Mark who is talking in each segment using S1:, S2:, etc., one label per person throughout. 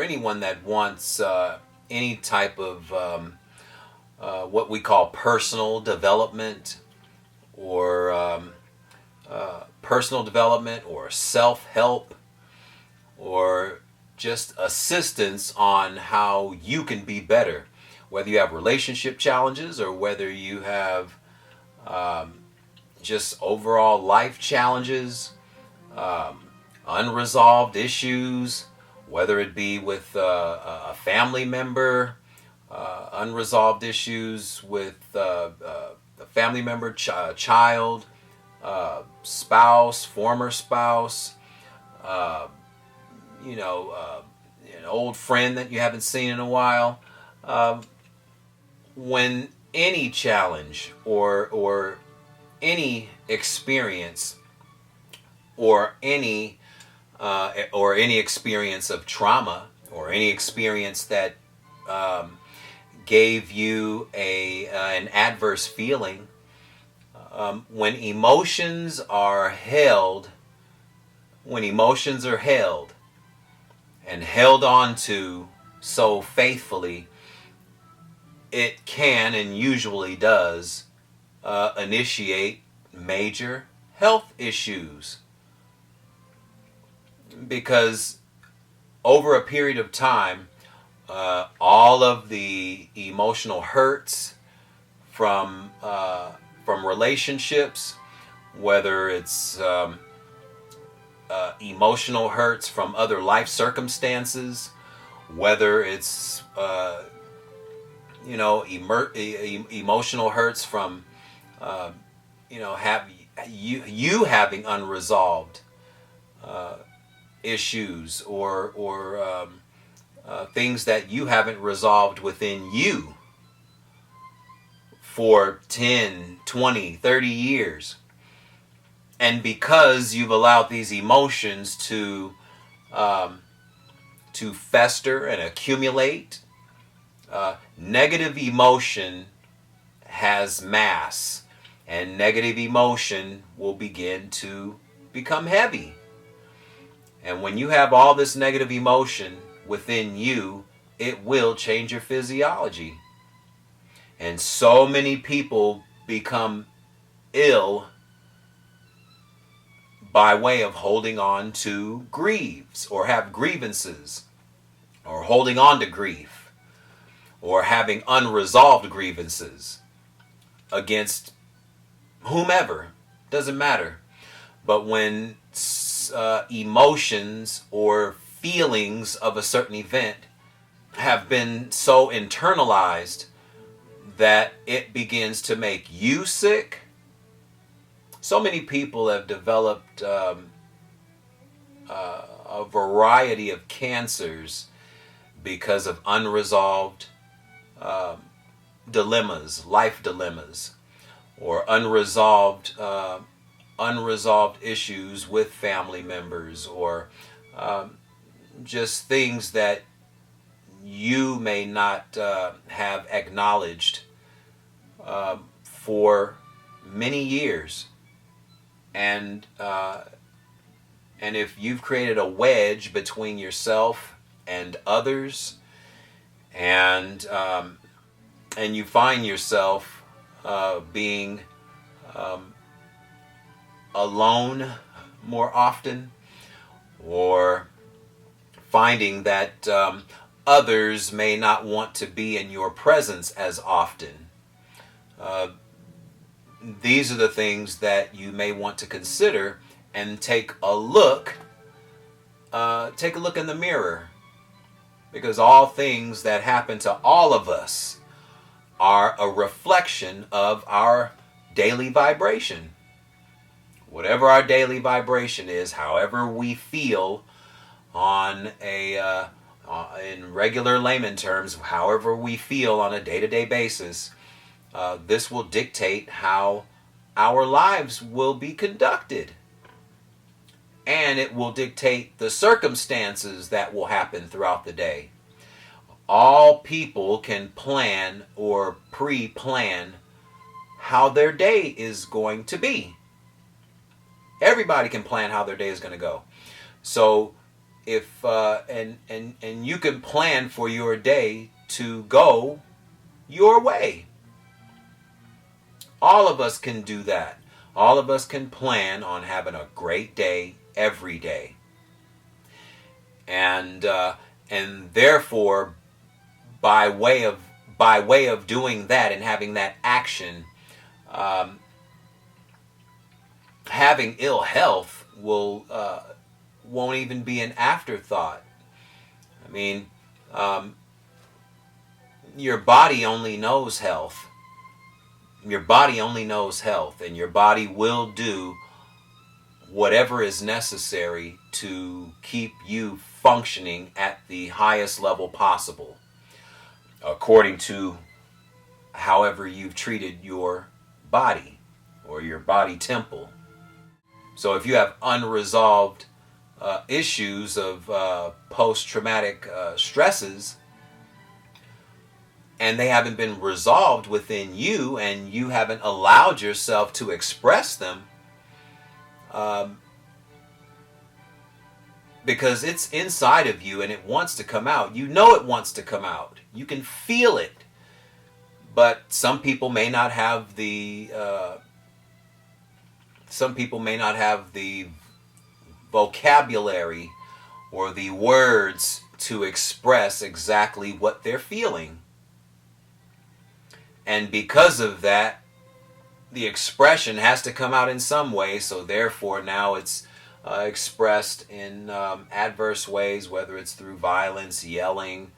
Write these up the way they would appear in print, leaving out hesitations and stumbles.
S1: for anyone that wants any type of what we call personal development or self-help or just assistance on how you can be better, whether you have relationship challenges or whether you have just overall life challenges, unresolved issues, whether it be with a family member, unresolved issues with a family member, child, spouse, former spouse, uh, an old friend that you haven't seen in a while. Um, when any challenge or any experience or any experience of trauma or any experience that um, gave you an adverse feeling, when emotions are held and held on to so faithfully, it can and usually does initiate major health issues, because over a period of time, all of the emotional hurts from relationships, whether it's emotional hurts from other life circumstances, whether it's emotional hurts from have you having unresolved issues or things that you haven't resolved within you for 10, 20, 30 years. And because you've allowed these emotions to fester and accumulate, negative emotion has mass, and negative emotion will begin to become heavy. And when you have all this negative emotion within you, it will change your physiology. And so many people become ill by way of holding on to grieves or have grievances or holding on to grief or having unresolved grievances against whomever, doesn't matter. But when emotions or feelings of a certain event have been so internalized that it begins to make you sick, so many people have developed a variety of cancers because of unresolved dilemmas, life dilemmas, or unresolved issues with family members, or just things that you may not have acknowledged for many years. And if you've created a wedge between yourself and others, and you find yourself being alone more often, or finding that others may not want to be in your presence as often, these are the things that you may want to consider and take a look in the mirror, because all things that happen to all of us are a reflection of our daily vibration. Whatever our daily vibration is, however we feel on in regular layman terms, however we feel on a day-to-day basis, this will dictate how our lives will be conducted. And it will dictate the circumstances that will happen throughout the day. All people can plan or pre-plan how their day is going to be. Everybody can plan how their day is going to go. So if and you can plan for your day to go your way. All of us can do that. All of us can plan on having a great day every day. And therefore, by way of doing that and having that action, having ill health won't even be an afterthought. I mean, your body only knows health. Your body only knows health, and your body will do whatever is necessary to keep you functioning at the highest level possible, according to however you've treated your body or your body temple. So if you have unresolved issues of post-traumatic stresses, and they haven't been resolved within you, and you haven't allowed yourself to express them, because it's inside of you and it wants to come out. You know it wants to come out. You can feel it. But some people may not have the vocabulary or the words to express exactly what they're feeling. And because of that, the expression has to come out in some way, so therefore now it's expressed in adverse ways, whether it's through violence, yelling,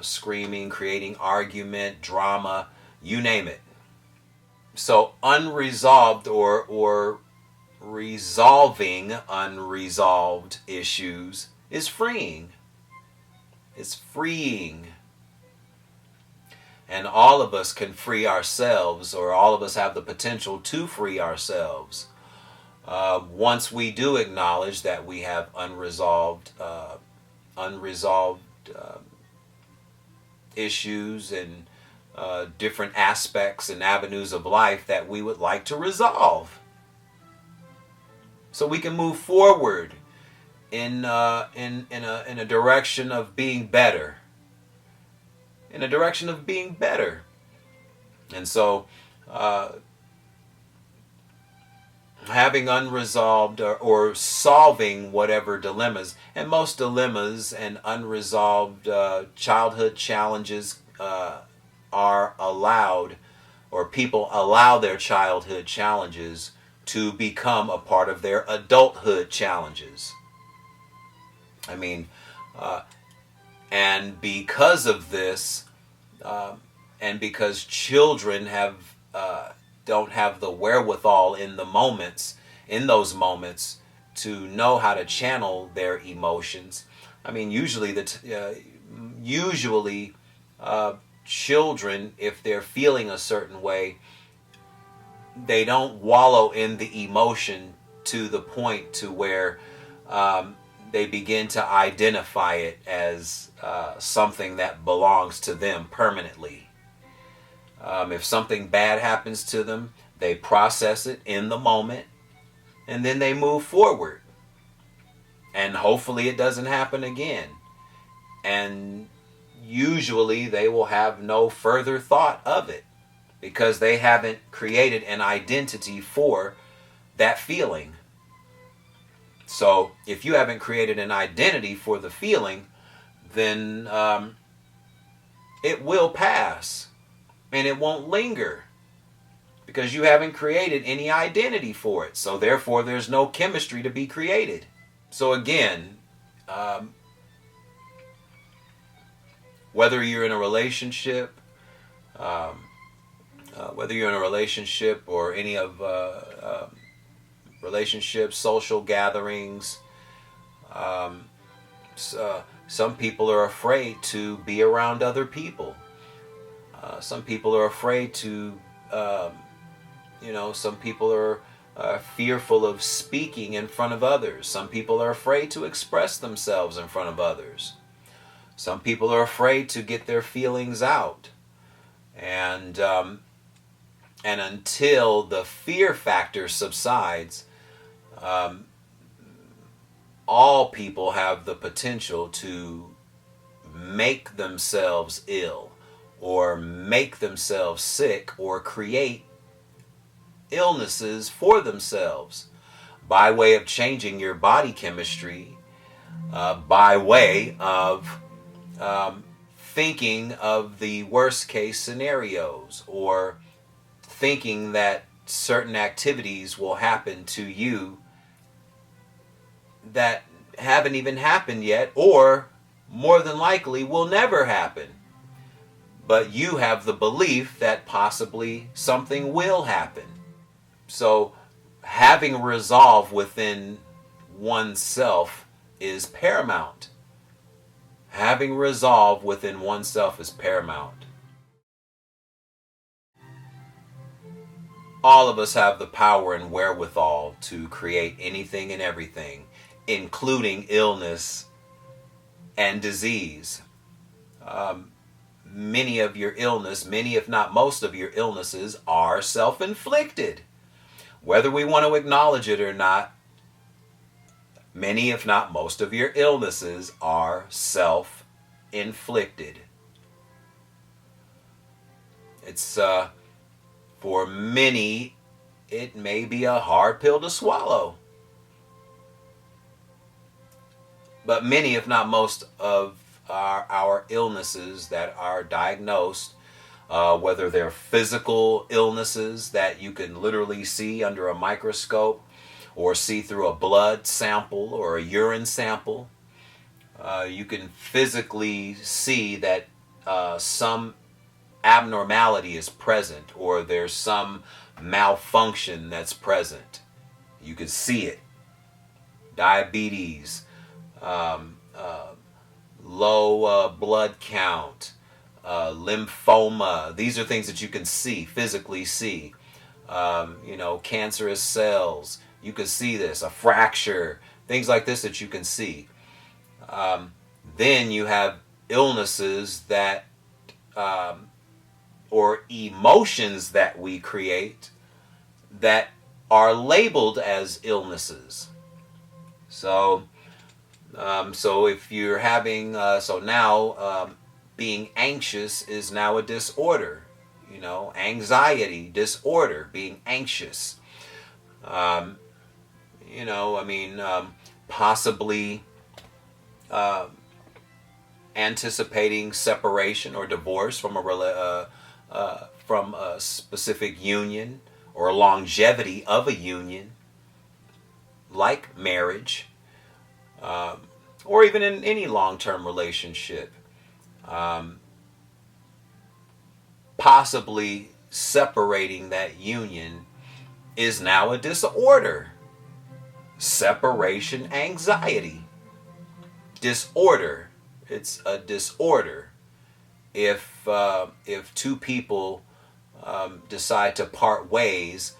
S1: screaming, creating argument, drama, you name it. So unresolved or resolving unresolved issues is freeing. It's freeing. And all of us can free ourselves, or all of us have the potential to free ourselves. Once we do acknowledge that we have unresolved issues and different aspects and avenues of life that we would like to resolve, so we can move forward in a direction of being better. In a direction of being better. And so having unresolved or solving whatever dilemmas, and most dilemmas and unresolved childhood challenges are allowed, or people allow their childhood challenges to become a part of their adulthood challenges. I mean, and because of this, and because children don't have the wherewithal in those moments to know how to channel their emotions. I mean, usually children, if they're feeling a certain way, they don't wallow in the emotion to the point to where they begin to identify it as something that belongs to them permanently. If something bad happens to them, they process it in the moment, and then they move forward. And hopefully it doesn't happen again. And usually they will have no further thought of it, because they haven't created an identity for that feeling. So if you haven't created an identity for the feeling, then it will pass, and it won't linger, because you haven't created any identity for it. So therefore there's no chemistry to be created. So again, whether you're in a relationship, or any of relationships, social gatherings, some people are afraid to be around other people. Some people are afraid to, some people are fearful of speaking in front of others. Some people are afraid to express themselves in front of others. Some people are afraid to get their feelings out. And until the fear factor subsides, all people have the potential to make themselves ill or make themselves sick or create illnesses for themselves by way of changing your body chemistry, by way of thinking of the worst case scenarios, or thinking that certain activities will happen to you that haven't even happened yet, or more than likely will never happen. But you have the belief that possibly something will happen. So having resolve within oneself is paramount. Having resolve within oneself is paramount. All of us have the power and wherewithal to create anything and everything, including illness and disease. Many of your illness, many if not most of your illnesses are self-inflicted. Whether we want to acknowledge it or not, many if not most of your illnesses are self-inflicted. It's, for many, it may be a hard pill to swallow. But many if not most of our illnesses that are diagnosed, whether they're physical illnesses that you can literally see under a microscope or see through a blood sample or a urine sample, you can physically see that some abnormality is present, or there's some malfunction that's present. You can see it. Diabetes, low blood count, lymphoma. These are things that you can see, physically see. Cancerous cells. You can see this. A fracture. Things like this that you can see. Then you have illnesses that, or emotions that we create that are labeled as illnesses. So if you're having, being anxious is now a disorder. Anxiety disorder, being anxious. Possibly anticipating separation or divorce from a specific union, or longevity of a union, like marriage, or even in any long-term relationship. Possibly separating that union is now a disorder. Separation anxiety. Disorder. It's a disorder. If two people decide to part ways,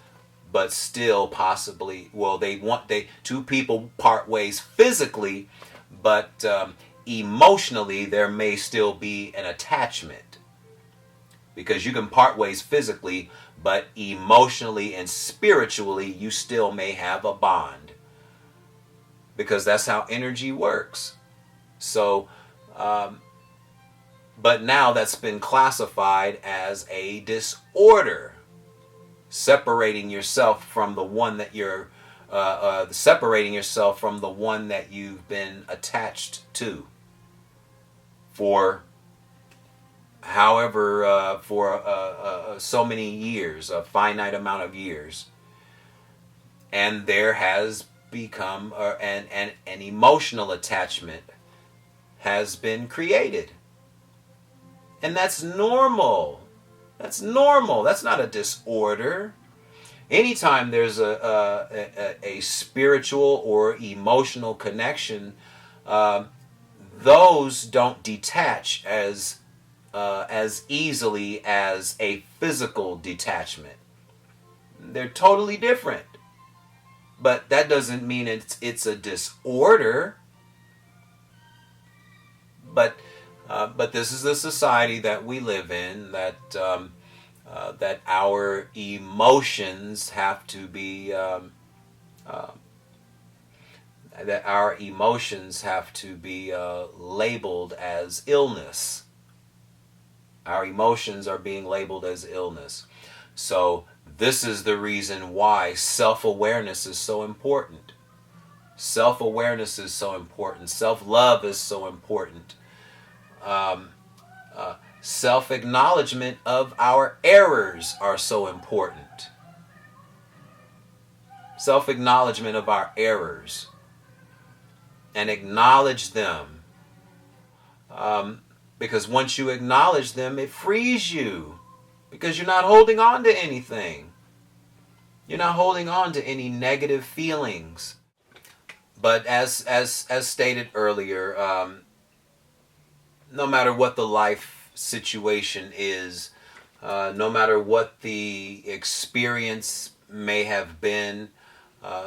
S1: but still possibly, two people part ways physically, but emotionally there may still be an attachment. Because you can part ways physically, but emotionally and spiritually you still may have a bond. Because that's how energy works. So, but now that's been classified as a disorder. Separating yourself from the one that you're, separating yourself from the one that you've been attached to for however, so many years, a finite amount of years. And there has become, an emotional attachment has been created. And that's normal. That's normal. That's not a disorder. Anytime there's a spiritual or emotional connection, those don't detach as easily as a physical detachment. They're totally different. But that doesn't mean it's a disorder. But this is the society that we live in, that our emotions have to be that our emotions have to be labeled as illness. Our emotions are being labeled as illness. So this is the reason why self-awareness is so important. Self-awareness is so important. Self-love is so important. Um, Self-acknowledgement of our errors are so important. Self-acknowledgement of our errors. And acknowledge them. Because once you acknowledge them, it frees you. Because you're not holding on to anything. You're not holding on to any negative feelings. But as stated earlier, no matter what the life situation is, no matter what the experience may have been,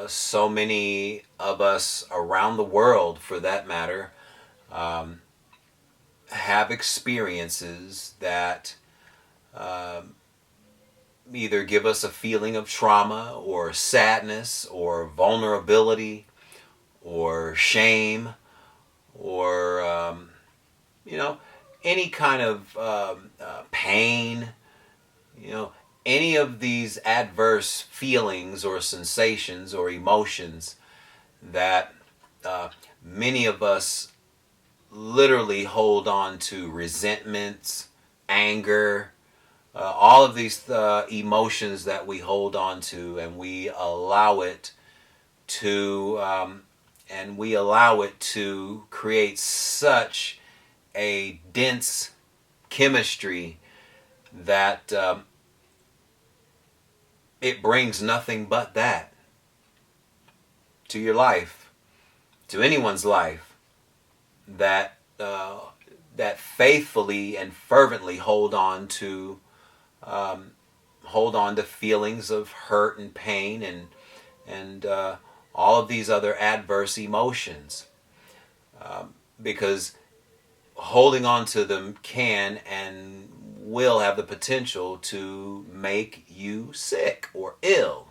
S1: so many of us around the world, for that matter, have experiences that either give us a feeling of trauma or sadness or vulnerability or shame or any kind of pain, any of these adverse feelings or sensations or emotions that many of us literally hold on to: resentments, anger, all of these emotions that we hold on to, and we allow it to create such a dense chemistry that it brings nothing but that to your life, to anyone's life, that faithfully and fervently hold on to feelings of hurt and pain and all of these other adverse emotions, because holding on to them can and will have the potential to make you sick or ill.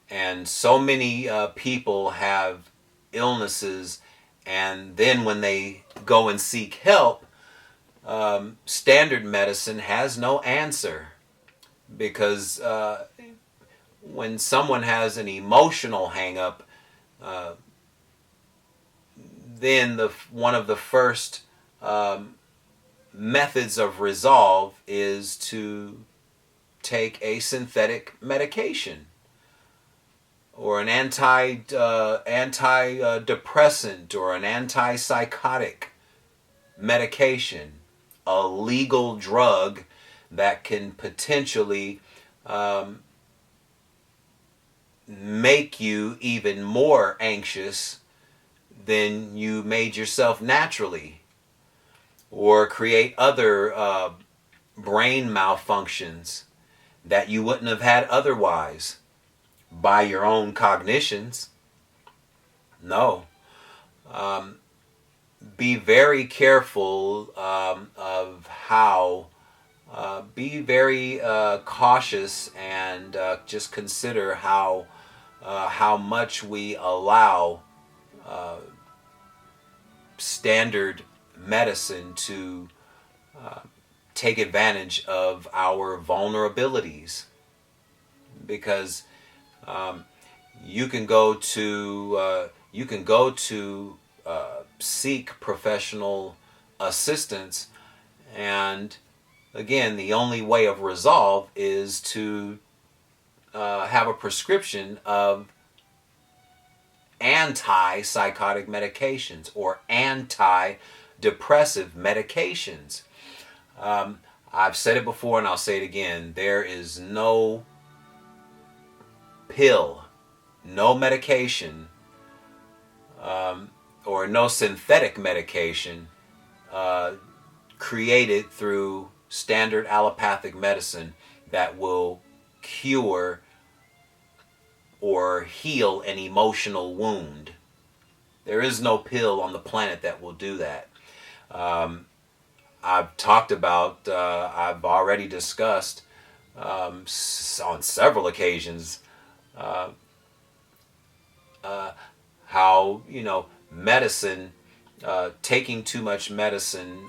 S1: And so many people have illnesses, and then when they go and seek help, standard medicine has no answer, because when someone has an emotional hang-up, then one of the first methods of resolve is to take a synthetic medication or an antidepressant or an antipsychotic medication, a legal drug that can potentially make you even more anxious than you made yourself naturally, or create other brain malfunctions that you wouldn't have had otherwise by your own cognitions. No. Be very careful of how, be very cautious, and just consider how much we allow standard medicine to take advantage of our vulnerabilities, because you can go to seek professional assistance, and again, the only way of resolve is to have a prescription of antipsychotic medications or antidepressive medications. I've said it before and I'll say it again. There is no pill, no medication, or no synthetic medication created through standard allopathic medicine that will cure or heal an emotional wound. There is no pill on the planet that will do that. I've already discussed on several occasions how, medicine, taking too much medicine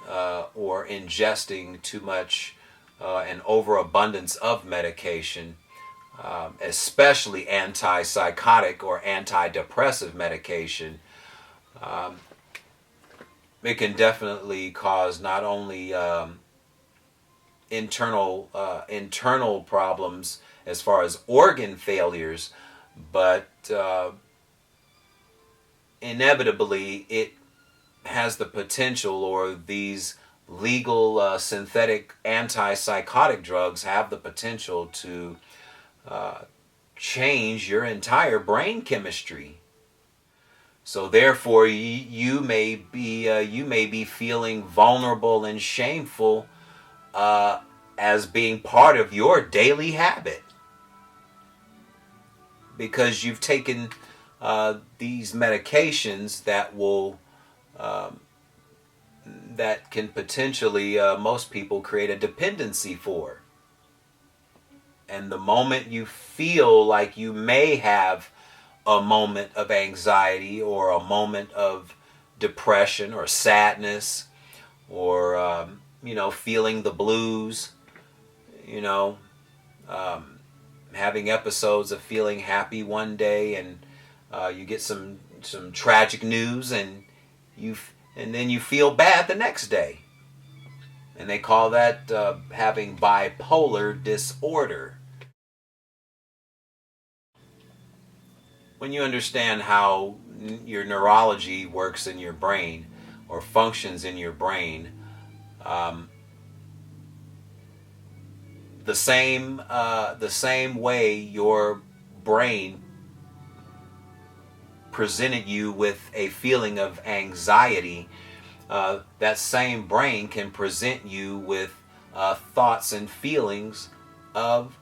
S1: or ingesting too much, an overabundance of medication, especially antipsychotic or antidepressive medication, it can definitely cause not only internal problems as far as organ failures, but inevitably it has the potential, or these legal synthetic antipsychotic drugs have the potential to change your entire brain chemistry. So therefore, you may be feeling vulnerable and shameful as being part of your daily habit, because you've taken these medications that will that can potentially, most people create a dependency for. And the moment you feel like you may have a moment of anxiety or a moment of depression or sadness, or feeling the blues, having episodes of feeling happy one day, and you get some tragic news, and then you feel bad the next day, and they call that having bipolar disorder. When you understand how your neurology works in your brain or functions in your brain, the same way your brain presented you with a feeling of anxiety, that same brain can present you with thoughts and feelings of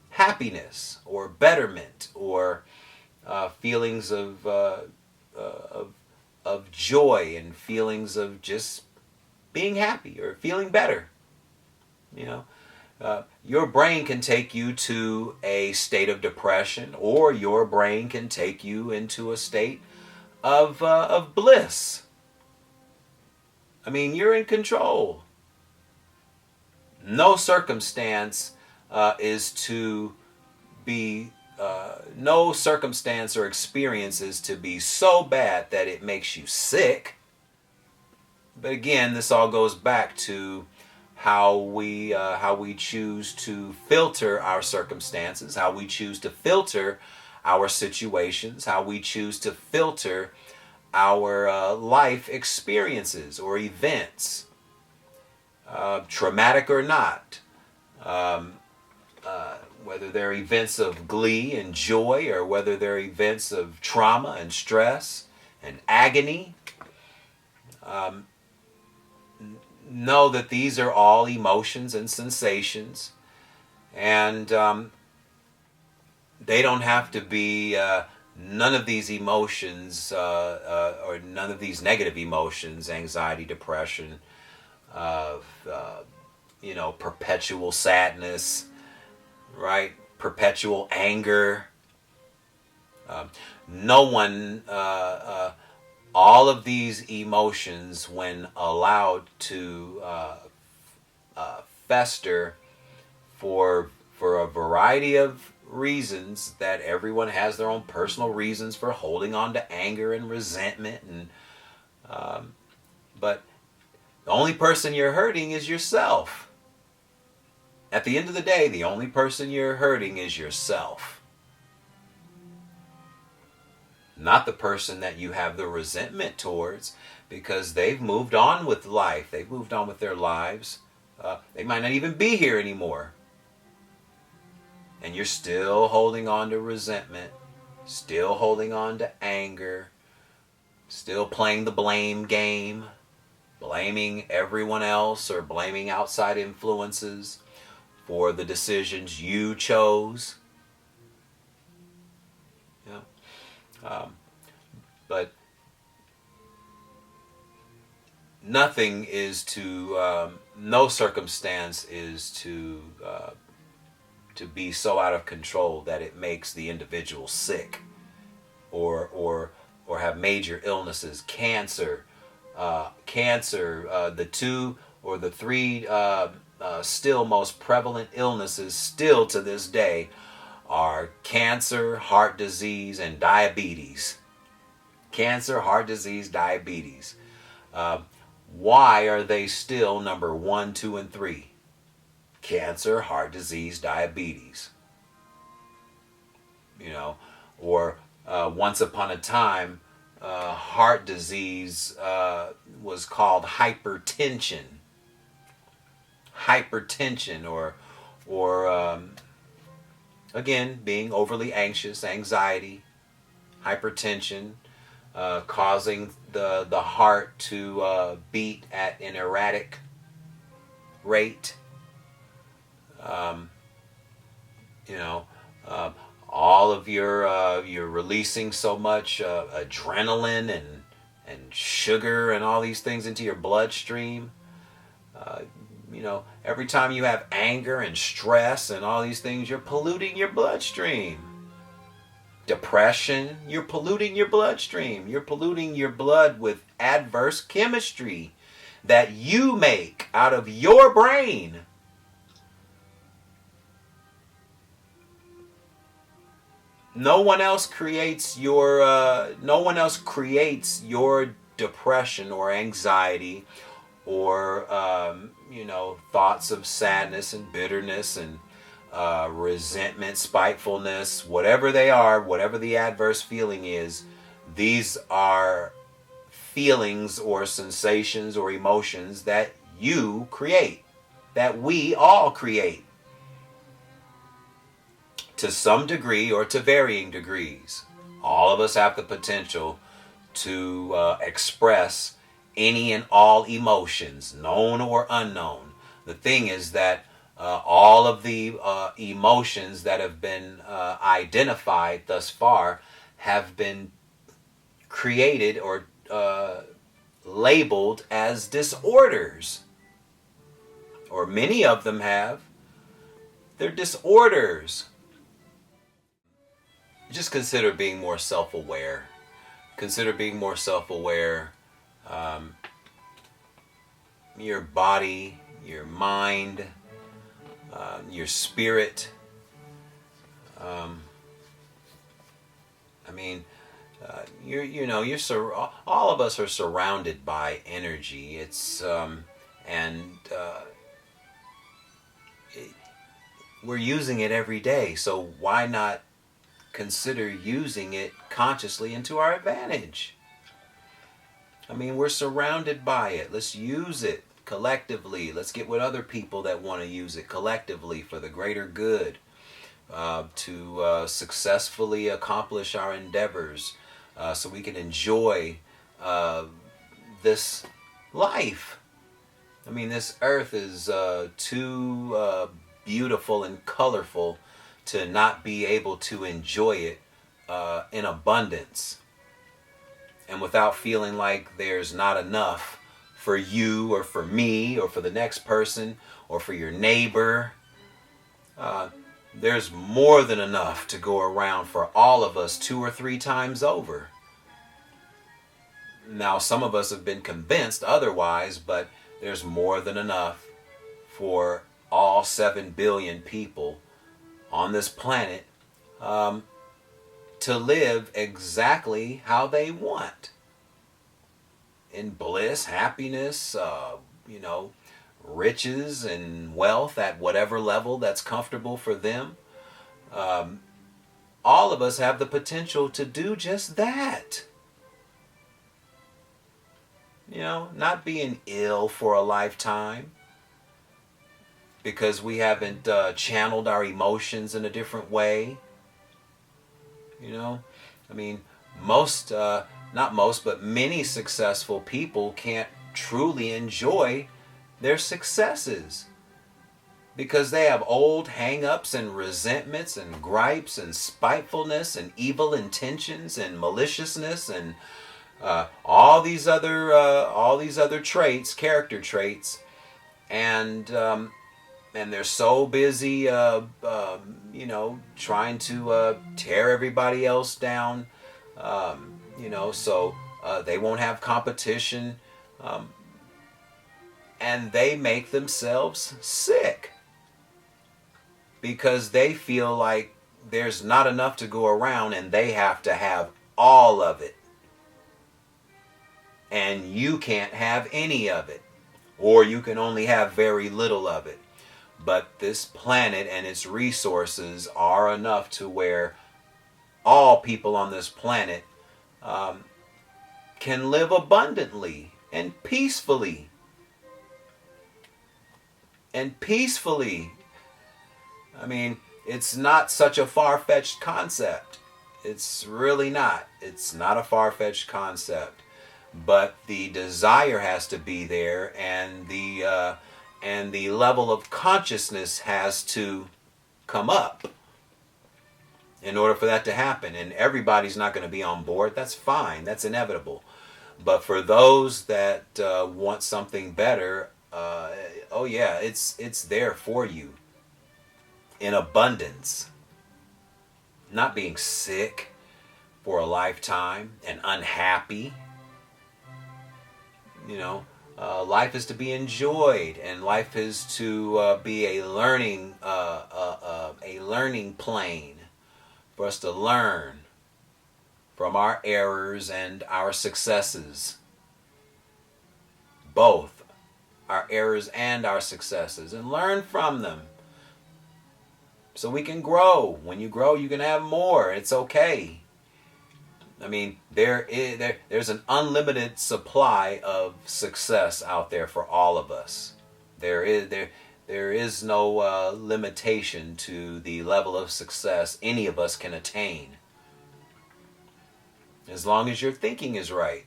S1: happiness or betterment, or feelings of joy, and feelings of just being happy or feeling better. Your brain can take you to a state of depression, or your brain can take you into a state of bliss. I mean, you're in control. No circumstance is to be no circumstance or experience is to be so bad that it makes you sick. But again, this all goes back to how we choose to filter our circumstances, how we choose to filter our situations, how we choose to filter our life experiences or events, traumatic or not. Whether they're events of glee and joy, or whether they're events of trauma and stress and agony. Know that these are all emotions and sensations, and they don't have to be, none of these emotions, or none of these negative emotions, anxiety, depression, perpetual sadness, right? Perpetual anger. No one, all of these emotions, when allowed to fester for a variety of reasons, that everyone has their own personal reasons for holding on to anger and resentment, and but the only person you're hurting is yourself. At the end of the day, the only person you're hurting is yourself. Not the person that you have the resentment towards, because they've moved on with life. They've moved on with their lives. They might not even be here anymore. And you're still holding on to resentment, still holding on to anger, still playing the blame game, blaming everyone else or blaming outside influences for the decisions you chose. But nothing is to, no circumstance is to be so out of control that it makes the individual sick, or or have major illnesses. Cancer, the two or the three still most prevalent illnesses still to this day are cancer, heart disease, and diabetes. Cancer, heart disease, diabetes. Why are they still number 1, 2, and 3? Cancer, heart disease, diabetes. Or once upon a time, heart disease was called hypertension. Or again, being overly anxious, anxiety, hypertension, causing the heart to beat at an erratic rate. All of you're releasing so much adrenaline and sugar and all these things into your bloodstream. Every time you have anger and stress and all these things, you're polluting your bloodstream. Depression, you're polluting your bloodstream. You're polluting your blood with adverse chemistry that you make out of your brain. No one else creates your depression or anxiety or thoughts of sadness and bitterness and resentment, spitefulness, whatever they are, whatever the adverse feeling is. These are feelings or sensations or emotions that you create, that we all create, to some degree or to varying degrees. All of us have the potential to express any and all emotions, known or unknown. The thing is that all of the emotions that have been identified thus far have been created or labeled as disorders. Or many of them have. They're disorders. Just consider being more self-aware. Consider being more self-aware. Your body, your mind, your spirit. All of us are surrounded by energy. It's we're using it every day. So why not consider using it consciously and to our advantage? We're surrounded by it. Let's use it collectively. Let's get with other people that want to use it collectively for the greater good, to successfully accomplish our endeavors, so we can enjoy this life. This earth is too beautiful and colorful to not be able to enjoy it in abundance, and without feeling like there's not enough for you or for me or for the next person or for your neighbor. There's more than enough to go around for all of us 2 or 3 times over. Now, some of us have been convinced otherwise, but there's more than enough for all 7 billion people on this planet to live exactly how they want. In bliss, happiness, riches and wealth at whatever level that's comfortable for them. All of us have the potential to do just that. Not being ill for a lifetime because we haven't channeled our emotions in a different way. Not most, but many successful people can't truly enjoy their successes because they have old hang-ups and resentments and gripes and spitefulness and evil intentions and maliciousness and all these other traits, character traits, and they're so busy trying to tear everybody else down, So they won't have competition, and they make themselves sick because they feel like there's not enough to go around and they have to have all of it. And you can't have any of it, or you can only have very little of it. But this planet and its resources are enough to where all people on this planet can live abundantly and peacefully. I mean, it's not such a far-fetched concept. It's really not. It's not a far-fetched concept. But the desire has to be there, and the level of consciousness has to come up in order for that to happen. And everybody's not going to be on board. That's fine. That's inevitable. But for those that want something better, oh yeah, it's there for you in abundance. Not being sick for a lifetime and unhappy. Life is to be enjoyed, and life is to be a learning plane for us to learn from our errors and our successes. Both our errors and our successes, and learn from them so we can grow. When you grow, you can have more. It's okay. I mean, there's an unlimited supply of success out there for all of us. There is no limitation to the level of success any of us can attain, as long as your thinking is right.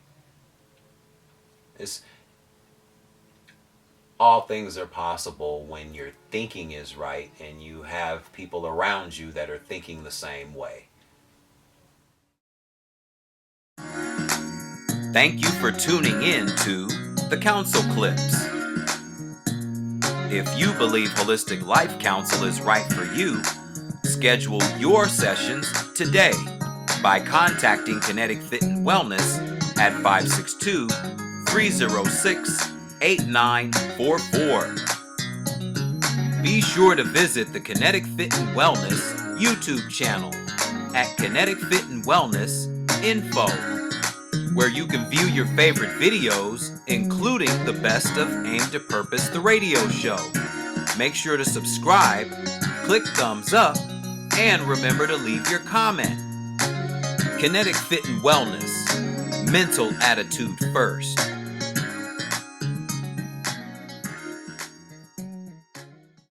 S1: All things are possible when your thinking is right and you have people around you that are thinking the same way. Thank you for tuning in to the Counsel Clips. If you believe Holistic Life Counsel is right for you, schedule your sessions today by contacting Kennetic-Fit and Wellness at 562-306-8944. Be sure to visit the Kennetic-Fit and Wellness YouTube channel at Kennetic-Fit and Wellness Info, where you can view your favorite videos, including the best of Aim to Purpose, the radio show. Make sure to subscribe, click thumbs up, and remember to leave your comment. Kennetic-Fit and Wellness, mental attitude first.